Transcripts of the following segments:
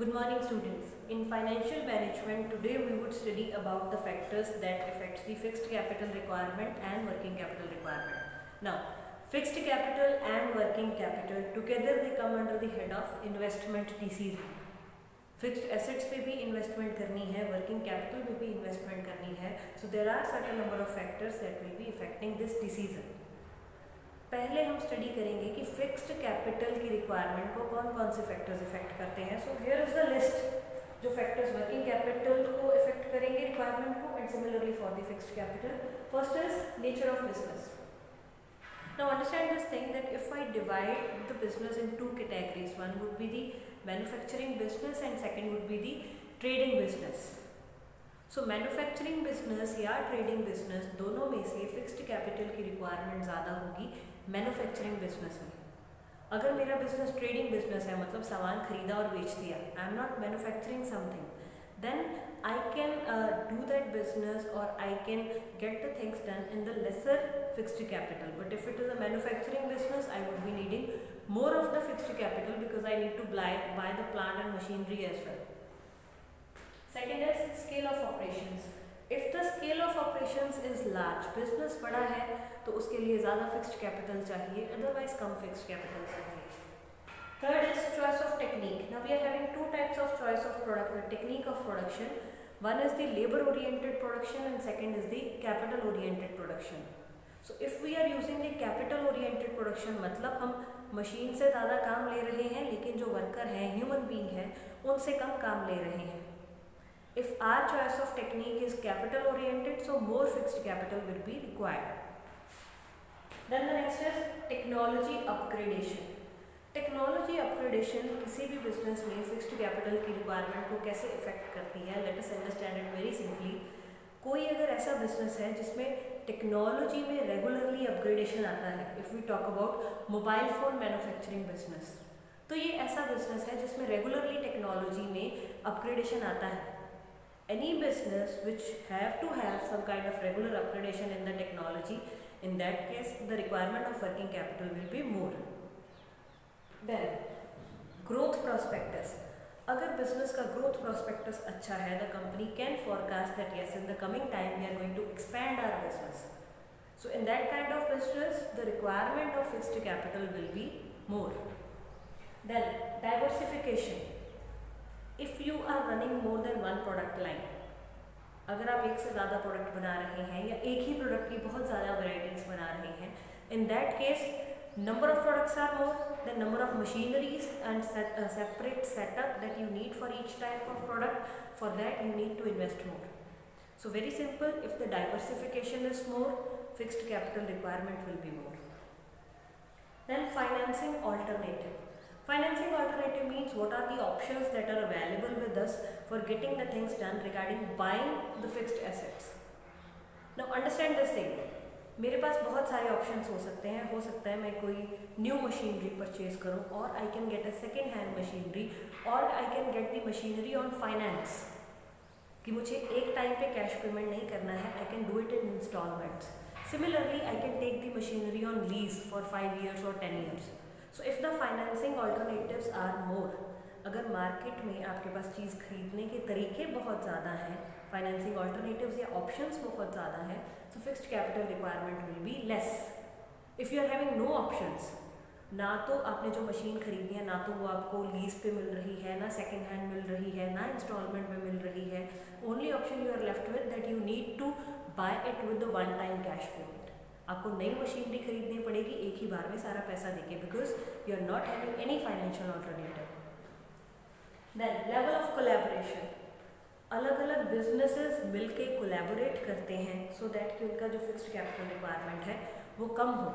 Good morning students. In financial management today we would study about the factors that affects the fixed capital requirement and working capital requirement. Now fixed capital and working capital together they come under the head of investment decision. Fixed assets पे भी investment करनी है, working capital में भी investment करनी है. So there are certain number of factors that will be affecting this decision. पहले हम स्टडी करेंगे कि फिक्स्ड कैपिटल की रिक्वायरमेंट को कौन कौन से फैक्टर्स इफेक्ट करते हैं. So here is the list जो फैक्टर्स वर्किंग कैपिटल को इफेक्ट करेंगे रिक्वायरमेंट को, and similarly for the fixed capital. First is nature of business. Now understand this thing that if I divide the business in two categories, one would be the manufacturing business and second would be the trading business. So manufacturing business या trading business दोनों में से fixed capital की requirement ज़्यादा होगी manufacturing business में. अगर मेरा business trading business है, मतलब सामान खरीदा और बेच दिया, I am not manufacturing something, then I can do that business or I can get the things done in the lesser fixed capital. But if it is a manufacturing business, I would be needing more of the fixed capital because I need to buy the plant and machinery as well. Second is scale of operations. If the scale of operations is large, business बड़ा है तो उसके लिए ज़्यादा fixed capital चाहिए, otherwise कम fixed capital चाहिए. Third is choice of technique. Now we are having two types of choice of technique of production. One is the labor oriented production and second is the capital oriented production. So if we are using the capital oriented production, मतलब हम machine से ज़्यादा काम ले रहे हैं लेकिन जो वर्कर हैं, ह्यूमन बीइंग हैं, उनसे कम काम ले रहे हैं. If our choice of technique is capital oriented, so more fixed capital will be required. Then the next is technology upgradation. Technology upgradation किसी भी बिजनेस में फिक्स्ड कैपिटल की रिक्वायरमेंट को कैसे इफेक्ट करती है. Late us understand it very simply. कोई अगर ऐसा बिजनेस है जिसमें टेक्नोलॉजी में रेगुलरली अपग्रेडेशन आता है, if we talk about mobile phone manufacturing business, तो ये ऐसा बिजनेस है जिसमें रेगुलरली टेक्नोलॉजी में अपग्रेडेशन आता है. Any business which have to have some kind of regular upgradation in the technology, in that case the requirement of working capital will be more. Then growth prospectus. अगर business का growth prospectus अच्छा है, the company can forecast that yes in the coming time we are going to expand our business. So in that kind of business the requirement of fixed capital will be more. Then diversification. If you are running more than one product line, अगर आप एक से ज़्यादा product बना रहे हैं या एक ही प्रोडक्ट की बहुत ज़्यादा वैरायटीज़ बना रहे हैं, इन that case number of products are more, the number of machineries and separate setup that you need for each type of product, for that you need to invest more. So very simple, if the diversification is more, fixed capital requirement will be more. Then financing alternative. Financing alternative means what are the options that are available with us for getting the things done regarding buying the fixed assets. Now understand this thing. मेरे पास बहुत सारे options हो सकते हैं. हो सकता है मैं कोई न्यू मशीनरी परचेज करूं, और I can get a second hand machinery, और I can get the machinery on finance, कि मुझे एक टाइम पे कैश पेमेंट नहीं करना है, I can do it in installments. Similarly I can take the machinery on lease for 5 years और 10 years. So if the financing alternatives are more, अगर market में आपके पास चीज़ खरीदने के तरीके बहुत ज़्यादा हैं, फाइनेंसिंग ऑल्टरनेटिव्स या ऑप्शंस बहुत ज़्यादा हैं, so fixed capital requirement will be less. If you are having no options, ना तो आपने जो मशीन खरीदी है ना तो वो आपको लीज पे मिल रही है, ना सेकेंड हैंड मिल रही है, ना इंस्टॉलमेंट में मिल रही है, only option you are left with that you need to buy it with the one time cash payment. आपको नई मशीनरी खरीदनी पड़ेगी एक ही बार में सारा पैसा देके, because you are not having any financial alternative. Then level of collaboration. अलग अलग बिजनेसेस मिलके कोलैबोरेट करते हैं सो दैट कि उनका जो फिक्स्ड कैपिटल रिक्वायरमेंट है वो कम हो.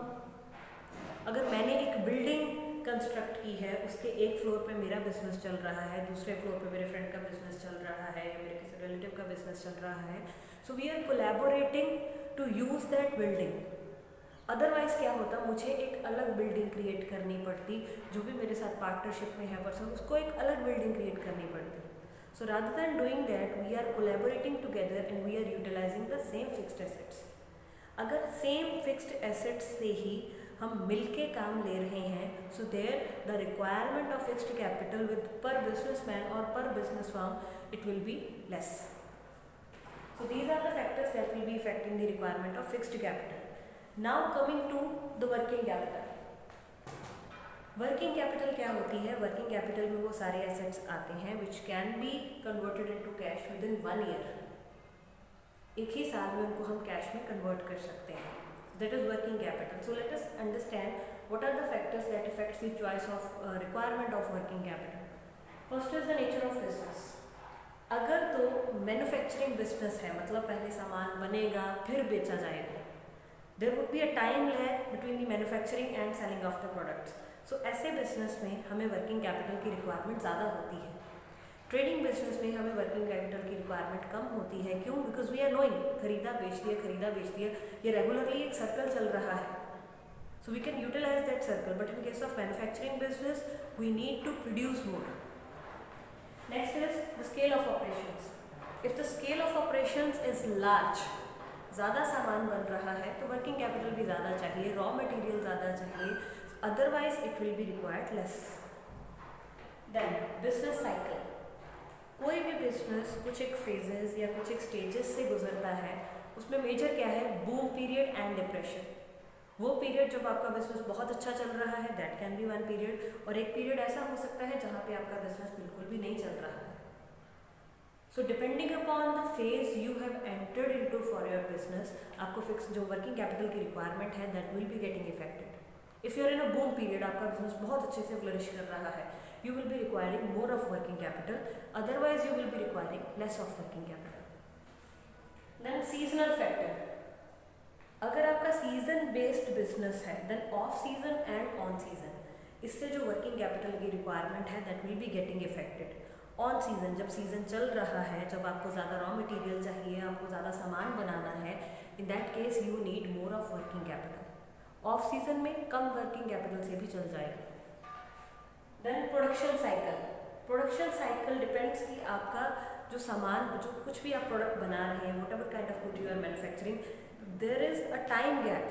अगर मैंने एक बिल्डिंग कंस्ट्रक्ट की है, उसके एक फ्लोर पे मेरा बिजनेस चल रहा है, दूसरे फ्लोर पे मेरे फ्रेंड का बिजनेस चल रहा है या मेरे किसी रिलेटिव का बिजनेस चल रहा है, so we are collaborating to use that building. Otherwise क्या होता, मुझे एक अलग बिल्डिंग क्रिएट करनी पड़ती, जो भी मेरे साथ पार्टनरशिप में है पर्सन, उसको एक अलग बिल्डिंग क्रिएट करनी पड़ती. So rather than doing that, we are collaborating together and we are utilizing the same fixed assets. अगर सेम फिक्स्ड एसेट्स से ही हम मिलके काम ले रहे हैं, so there the requirement of fixed capital with per businessman और per business firm it will be less. So these are the factors that will be affecting the requirement of fixed capital. Now coming to the working capital. Working capital क्या होती है? Working capital में वो सारे assets आते हैं which can be converted into cash with in 1 year. एक ही साल में उनको हम कैश में कन्वर्ट कर सकते हैं. That is working capital. So let us understand what are the factors that affects the choice of requirement of working capital. First is the nature of business. अगर तो मैन्युफैक्चरिंग बिजनेस है, मतलब पहले सामान बनेगा फिर बेचा जाएगा, there would be a time lag between the manufacturing and selling of the products. So ऐसे बिजनेस में हमें वर्किंग कैपिटल की रिक्वायरमेंट ज़्यादा होती है. ट्रेडिंग बिजनेस में हमें वर्किंग कैपिटल की रिक्वायरमेंट कम होती है. क्यों? बिकॉज वी आर नोइंग खरीदा बेच दिया, खरीदा बेच दिया, ये रेगुलरली एक सर्कल चल रहा है. So we can utilize that circle. But in case of manufacturing business we need to produce more. Next is the scale of operations. If the scale of operations is large, ज़्यादा सामान बन रहा है तो working capital भी ज़्यादा चाहिए, raw material ज़्यादा चाहिए. Otherwise it will be required less. Then business cycle. कोई भी बिजनेस कुछ एक फेजेस या कुछ एक स्टेजेस से गुजरता है. उसमें मेजर क्या है? Boom period and depression. वो पीरियड जब आपका बिजनेस बहुत अच्छा चल रहा है, that can be one period. और एक पीरियड ऐसा हो सकता है जहाँ पे आपका बिजनेस बिल्कुल भी नहीं चल रहा है. So depending upon the phase you have entered into for your business, आपको फिक्स जो वर्किंग कैपिटल की रिक्वायरमेंट है that will be getting affected. If you are in a boom period, आपका बिजनेस बहुत अच्छे से फ्लरिश कर रहा है, you will be requiring more of working capital. Otherwise you will be requiring less of working capital. Then seasonal factor. अगर आपका season based business है then off season and on season, इससे जो वर्किंग कैपिटल की requirement है that will be getting affected. On season, जब season चल रहा है, जब आपको ज़्यादा रॉ मटेरियल चाहिए, आपको ज़्यादा सामान बनाना है, in that case you need more of working capital. Off season में कम वर्किंग कैपिटल से भी चल जाएगा. Then production cycle. Production cycle depends कि आपका जो सामान, जो कुछ भी आप प्रोडक्ट बना रहे हैं, whatever kind of good you are manufacturing, there is a time gap.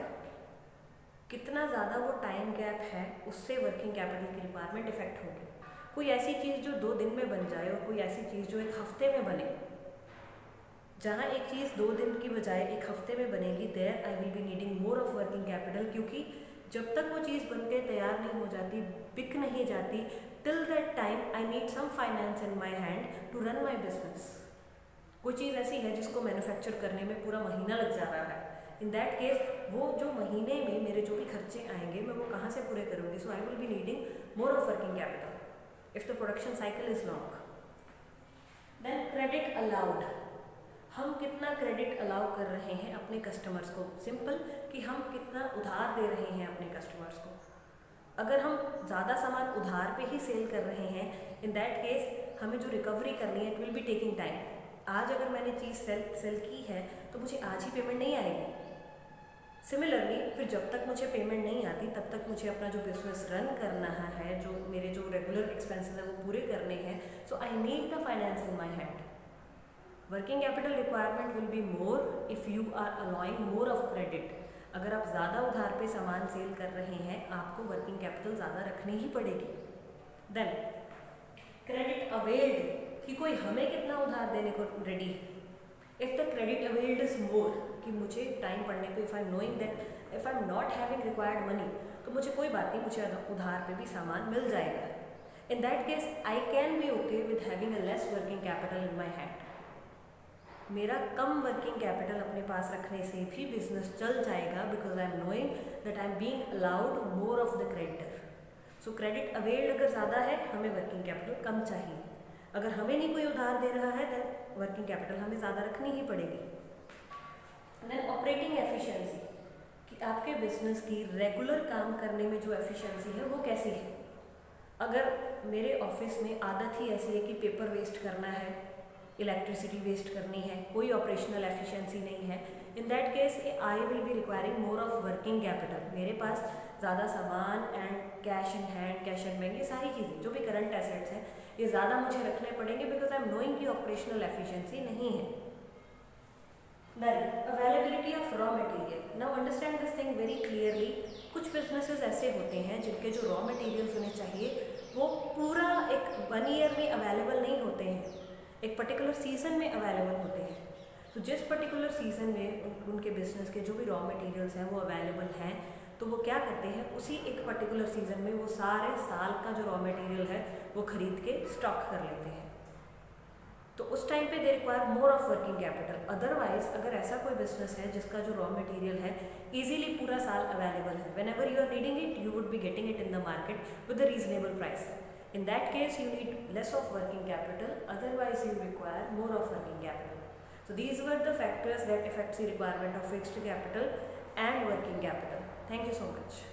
कितना ज़्यादा वो टाइम गैप है उससे वर्किंग कैपिटल की रिक्वायरमेंट इफेक्ट होगी. कोई ऐसी चीज़ जो 2 दिन में बन जाए और कोई ऐसी चीज़ जो 1 हफ्ते में बने, जहाँ एक चीज़ 2 दिन की बजाय 1 हफ्ते में बनेगी, there I will be needing more of working capital. क्योंकि जब तक वो चीज़ बन के तैयार नहीं हो जाती, बिक नहीं जाती, till that time I need some finance in my hand to run my business. कोई चीज़ ऐसी है जिसको मैन्युफैक्चर करने में पूरा महीना लग जा रहा है, इन दैट केस वो जो महीने में मेरे जो भी खर्चे आएंगे मैं वो कहाँ से पूरे करूँगी. So I will be needing more of working capital if the production cycle is long. Then credit allowed. हम कितना क्रेडिट अलाउ कर रहे हैं अपने कस्टमर्स को. सिंपल कि हम कितना उधार दे रहे हैं अपने कस्टमर्स को. अगर हम ज़्यादा सामान उधार पे ही सेल कर रहे हैं, इन दैट केस हमें जो रिकवरी करनी है it will be taking time. आज अगर मैंने चीज़ सेल की है तो मुझे आज ही पेमेंट नहीं आएगी. सिमिलरली फिर जब तक मुझे पेमेंट नहीं आती तब तक मुझे अपना जो बिजनेस रन करना है, जो मेरे जो रेगुलर एक्सपेंसेस है वो पूरे करने हैं. So I need the finance in my hand. Working capital requirement will be more if you are allowing more of credit. अगर आप ज़्यादा उधार पे सामान सेल कर रहे हैं, आपको वर्किंग कैपिटल ज़्यादा रखनी ही पड़ेगी. देन क्रेडिट अवेल्ड, कि कोई हमें कितना उधार देने को ready. If the credit availed is more, कि मुझे टाइम पड़ने को, if I am knowing that if I am not having required money, तो मुझे कोई बात नहीं, मुझे उधार पे भी सामान मिल जाएगा. इन that case I can be okay with having a less working capital in my hand. मेरा कम वर्किंग कैपिटल अपने पास रखने से भी बिजनेस चल जाएगा, because I am knowing that I am being allowed more of the creditor. So credit availed अगर ज़्यादा है, हमें वर्किंग कैपिटल कम चाहिए. अगर हमें नहीं कोई उधार दे रहा है देन वर्किंग कैपिटल हमें ज़्यादा रखनी ही पड़ेगी. देन ऑपरेटिंग एफिशिएंसी, कि आपके बिजनेस की रेगुलर काम करने में जो एफिशिएंसी है वो कैसी है. अगर मेरे ऑफिस में आदत ही ऐसी है कि पेपर वेस्ट करना है, इलेक्ट्रिसिटी वेस्ट करनी है, कोई ऑपरेशनल एफिशिएंसी नहीं है, in that case I will be requiring more of working capital. मेरे पास ज़्यादा सामान and cash in hand, cash in bank, ये सारी चीज़ें जो भी करंट एसेट्स हैं ये ज़्यादा मुझे रखने पड़ेंगे, बिकॉज आई एम नोइंग कि ऑपरेशनल एफिशिएंसी नहीं है. Then availability of raw material. Now understand this thing very clearly. कुछ businesses ऐसे होते हैं जिनके जो raw materials उन्हें चाहिए वो पूरा एक 1 year में available नहीं होते हैं, एक particular season में available होते हैं. तो जिस particular season में उनके business के जो भी raw materials हैं वो available हैं, तो वो क्या करते हैं, उसी एक particular season में वो सारे साल का जो raw material है वो खरीद के stock कर लेते हैं. तो उस टाइम पे they require more of working capital. Otherwise अगर ऐसा कोई बिजनेस है जिसका जो रॉ मटेरियल है इजीली पूरा साल अवेलेबल है, whenever you are needing it you would be getting it in the market with a reasonable price. In that case you need less of working capital, otherwise you require more of working capital. So these were the factors that affects the requirement of fixed capital and working capital. Thank you so much.